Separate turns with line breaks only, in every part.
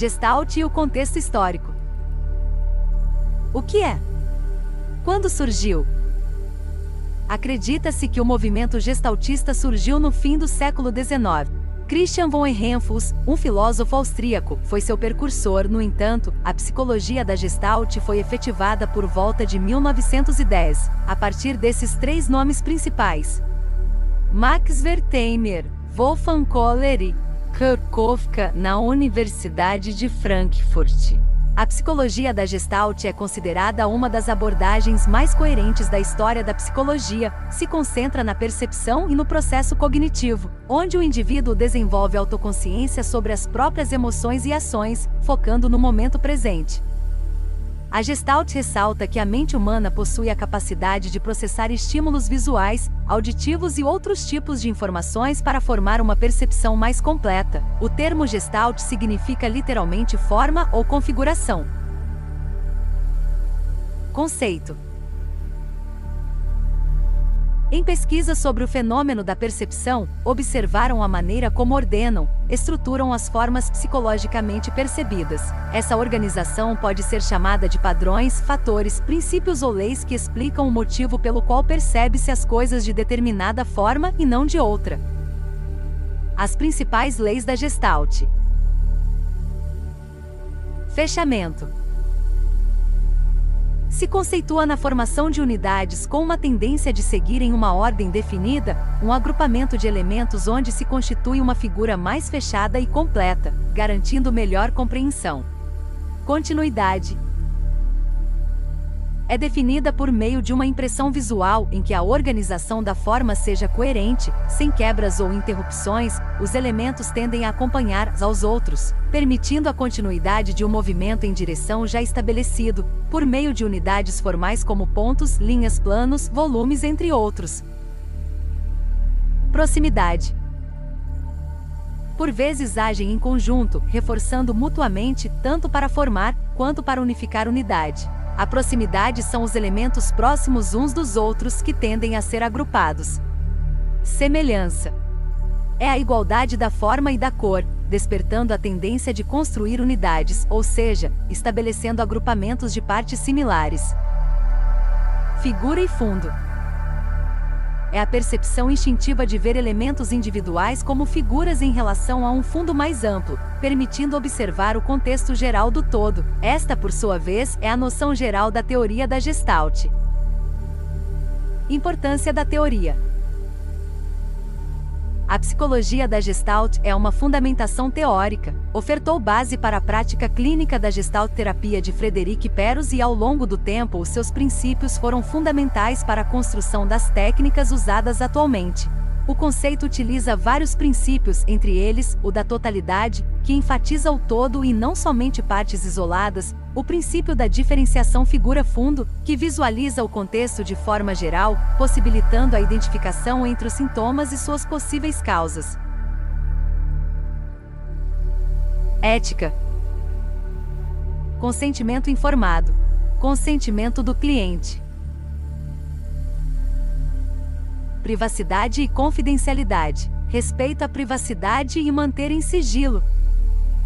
Gestalt e o contexto histórico. O que é? Quando surgiu? Acredita-se que o movimento gestaltista surgiu no fim do século XIX. Christian von Ehrenfels, um filósofo austríaco, foi seu precursor. No entanto, a psicologia da Gestalt foi efetivada por volta de 1910, a partir desses três nomes principais: Max Wertheimer, Wolfgang Kohler e Kurt Kofka, na Universidade de Frankfurt. A psicologia da Gestalt é considerada uma das abordagens mais coerentes da história da psicologia, se concentra na percepção e no processo cognitivo, onde o indivíduo desenvolve autoconsciência sobre as próprias emoções e ações, focando no momento presente. A Gestalt ressalta que a mente humana possui a capacidade de processar estímulos visuais, auditivos e outros tipos de informações para formar uma percepção mais completa. O termo Gestalt significa literalmente forma ou configuração. Conceito. Em pesquisas sobre o fenômeno da percepção, observaram a maneira como ordenam, estruturam as formas psicologicamente percebidas. Essa organização pode ser chamada de padrões, fatores, princípios ou leis que explicam o motivo pelo qual percebe-se as coisas de determinada forma e não de outra. As principais leis da Gestalt. Fechamento. Se conceitua na formação de unidades com uma tendência de seguirem uma ordem definida, um agrupamento de elementos onde se constitui uma figura mais fechada e completa, garantindo melhor compreensão. Continuidade. É definida por meio de uma impressão visual em que a organização da forma seja coerente, sem quebras ou interrupções. Os elementos tendem a acompanhar uns aos outros, permitindo a continuidade de um movimento em direção já estabelecido, por meio de unidades formais como pontos, linhas, planos, volumes, entre outros. Proximidade. Por vezes agem em conjunto, reforçando mutuamente, tanto para formar, quanto para unificar unidade. A proximidade são os elementos próximos uns dos outros que tendem a ser agrupados. Semelhança. É a igualdade da forma e da cor, despertando a tendência de construir unidades, ou seja, estabelecendo agrupamentos de partes similares. Figura e fundo. É a percepção instintiva de ver elementos individuais como figuras em relação a um fundo mais amplo, permitindo observar o contexto geral do todo. Esta, por sua vez, é a noção geral da teoria da Gestalt. Importância da teoria. A psicologia da Gestalt é uma fundamentação teórica, ofertou base para a prática clínica da Gestalt-terapia de Frederic Perros e ao longo do tempo os seus princípios foram fundamentais para a construção das técnicas usadas atualmente. O conceito utiliza vários princípios, entre eles, o da totalidade, que enfatiza o todo e não somente partes isoladas, o princípio da diferenciação figura-fundo, que visualiza o contexto de forma geral, possibilitando a identificação entre os sintomas e suas possíveis causas. Ética. Consentimento informado. Consentimento do cliente. Privacidade e confidencialidade. Respeito à privacidade e manter em sigilo.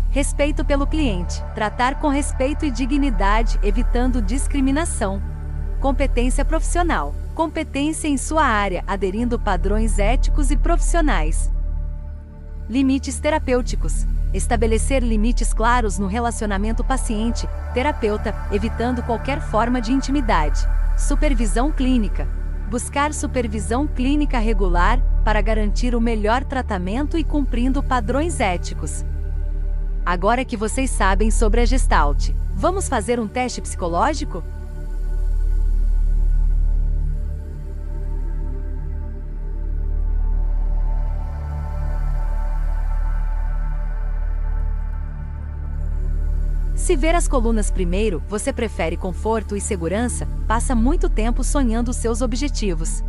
Respeito pelo cliente. Tratar com respeito e dignidade, evitando discriminação. Competência profissional. Competência em sua área, aderindo padrões éticos e profissionais. Limites terapêuticos. Estabelecer limites claros no relacionamento paciente-terapeuta, evitando qualquer forma de intimidade. Supervisão clínica. Buscar supervisão clínica regular, para garantir o melhor tratamento e cumprindo padrões éticos. Agora que vocês sabem sobre a Gestalt, vamos fazer um teste psicológico? Se ver as colunas primeiro, você prefere conforto e segurança, passa muito tempo sonhando seus objetivos.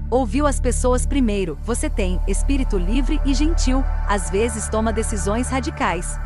Ouviu as pessoas primeiro, você tem espírito livre e gentil, às vezes toma decisões radicais.